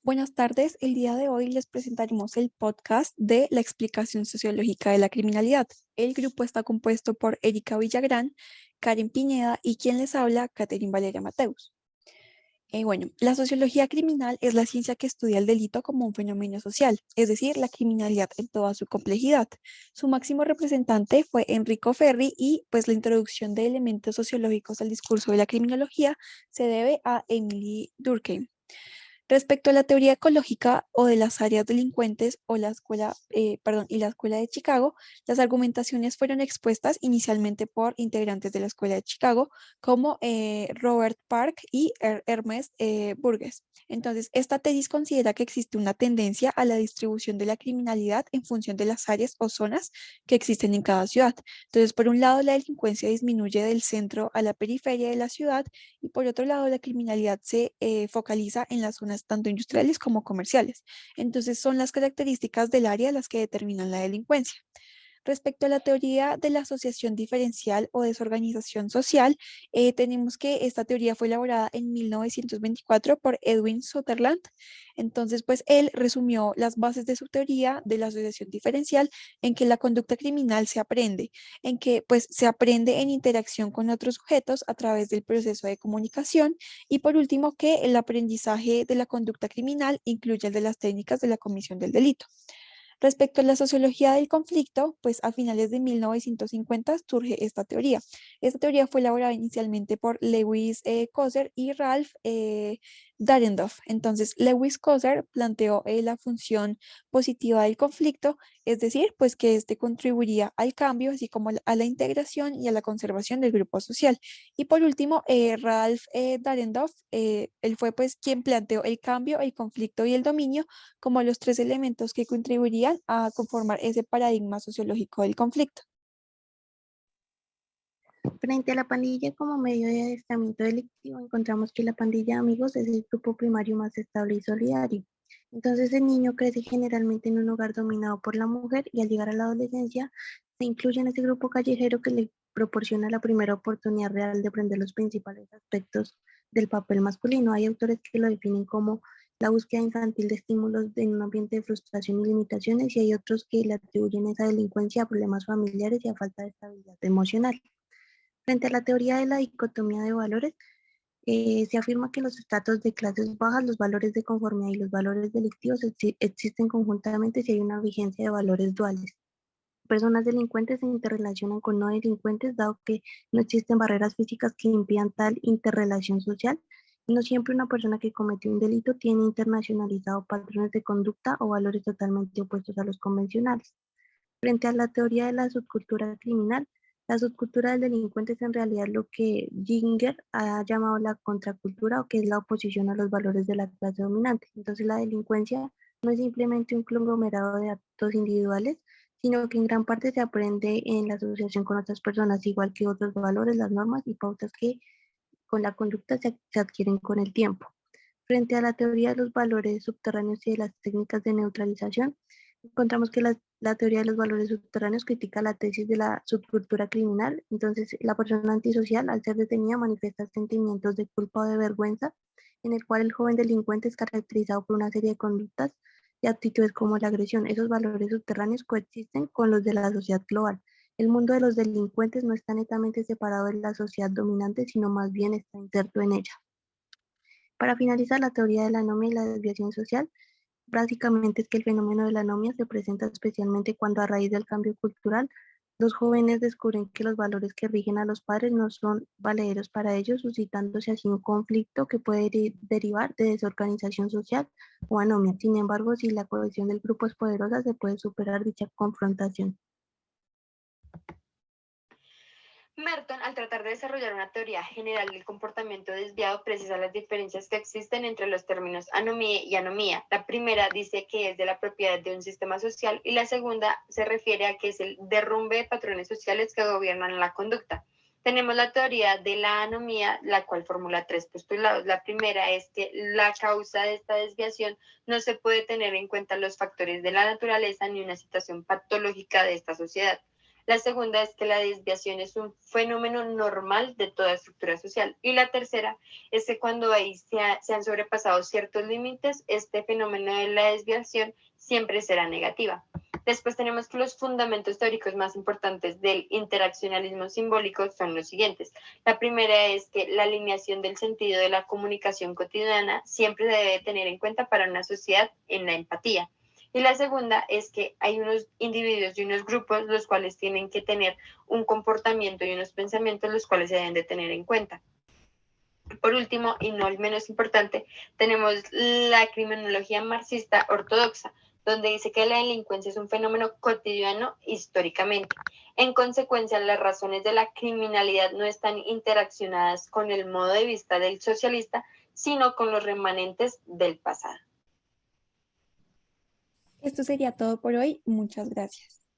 Buenas tardes, el día de hoy les presentaremos el podcast de la explicación sociológica de la criminalidad. El grupo está compuesto por Erika Villagrán, Karen Pineda y quien les habla, Catherine Valeria Mateus. La sociología criminal es la ciencia que estudia el delito como un fenómeno social, es decir, la criminalidad en toda su complejidad. Su máximo representante fue Enrico Ferri y pues la introducción de elementos sociológicos al discurso de la criminología se debe a Emily Durkheim. Respecto a la teoría ecológica o de las áreas delincuentes o y la escuela de Chicago, las argumentaciones fueron expuestas inicialmente por integrantes de la escuela de Chicago como Robert Park y Ernest Burgess. Entonces, esta tesis considera que existe una tendencia a la distribución de la criminalidad en función de las áreas o zonas que existen en cada ciudad. Entonces, por un lado, la delincuencia disminuye del centro a la periferia de la ciudad y por otro lado, la criminalidad se focaliza en las zonas tanto industriales como comerciales. Entonces, son las características del área las que determinan la delincuencia. Respecto a la teoría de la asociación diferencial o desorganización social, tenemos que esta teoría fue elaborada en 1924 por Edwin Sutherland. Entonces, pues él resumió las bases de su teoría de la asociación diferencial en que la conducta criminal se aprende, en que pues se aprende en interacción con otros sujetos a través del proceso de comunicación y por último que el aprendizaje de la conducta criminal incluye el de las técnicas de la comisión del delito. Respecto a la sociología del conflicto, pues a finales de 1950 surge esta teoría. Esta teoría fue elaborada inicialmente por Lewis Coser y Ralph Dahrendorf. Entonces, Lewis Coser planteó la función positiva del conflicto, es decir, pues que este contribuiría al cambio, así como a la integración y a la conservación del grupo social. Y por último, Ralph Dahrendorf, él fue pues quien planteó el cambio, el conflicto y el dominio como los tres elementos que contribuirían a conformar ese paradigma sociológico del conflicto. Frente a la pandilla como medio de adiestramiento delictivo, encontramos que la pandilla de amigos es el grupo primario más estable y solidario. Entonces el niño crece generalmente en un hogar dominado por la mujer y al llegar a la adolescencia se incluye en ese grupo callejero que le proporciona la primera oportunidad real de aprender los principales aspectos del papel masculino. Hay autores que lo definen como la búsqueda infantil de estímulos en un ambiente de frustración y limitaciones y hay otros que le atribuyen esa delincuencia a problemas familiares y a falta de estabilidad emocional. Frente a la teoría de la dicotomía de valores, se afirma que en los estratos de clases bajas los valores de conformidad y los valores delictivos existen conjuntamente si hay una vigencia de valores duales. Personas delincuentes se interrelacionan con no delincuentes, dado que no existen barreras físicas que impidan tal interrelación social. Y no siempre una persona que cometió un delito tiene internacionalizado patrones de conducta o valores totalmente opuestos a los convencionales. Frente a la teoría de la subcultura criminal, la subcultura del delincuente es en realidad lo que Ginger ha llamado la contracultura o que es la oposición a los valores de la clase dominante. Entonces la delincuencia no es simplemente un conglomerado de actos individuales, sino que en gran parte se aprende en la asociación con otras personas, igual que otros valores, las normas y pautas que con la conducta se adquieren con el tiempo. Frente a la teoría de los valores subterráneos y de las técnicas de neutralización, encontramos que la teoría de los valores subterráneos critica la tesis de la subcultura criminal. Entonces, la persona antisocial, al ser detenida, manifiesta sentimientos de culpa o de vergüenza, en el cual el joven delincuente es caracterizado por una serie de conductas y actitudes como la agresión. Esos valores subterráneos coexisten con los de la sociedad global. El mundo de los delincuentes no está netamente separado de la sociedad dominante, sino más bien está inserto en ella. Para finalizar, la teoría de la anomia y la desviación social, básicamente es que el fenómeno de la anomia se presenta especialmente cuando a raíz del cambio cultural, los jóvenes descubren que los valores que rigen a los padres no son valederos para ellos, suscitándose así un conflicto que puede derivar de desorganización social o anomia. Sin embargo, si la cohesión del grupo es poderosa, se puede superar dicha confrontación. Merton, al tratar de desarrollar una teoría general del comportamiento desviado, precisa las diferencias que existen entre los términos anomía y anomía. La primera dice que es de la propiedad de un sistema social y la segunda se refiere a que es el derrumbe de patrones sociales que gobiernan la conducta. Tenemos la teoría de la anomía, la cual formula tres postulados. La primera es que la causa de esta desviación no se puede tener en cuenta los factores de la naturaleza ni una situación patológica de esta sociedad. La segunda es que la desviación es un fenómeno normal de toda estructura social. Y la tercera es que cuando ahí se han sobrepasado ciertos límites, este fenómeno de la desviación siempre será negativa. Después tenemos que los fundamentos teóricos más importantes del interaccionalismo simbólico son los siguientes. La primera es que la alineación del sentido de la comunicación cotidiana siempre se debe tener en cuenta para una sociedad en la empatía. Y la segunda es que hay unos individuos y unos grupos los cuales tienen que tener un comportamiento y unos pensamientos los cuales se deben de tener en cuenta. Por último, y no el menos importante, tenemos la criminología marxista ortodoxa, donde dice que la delincuencia es un fenómeno cotidiano históricamente. En consecuencia, las razones de la criminalidad no están interaccionadas con el modo de vista del socialista, sino con los remanentes del pasado. Esto sería todo por hoy. Muchas gracias.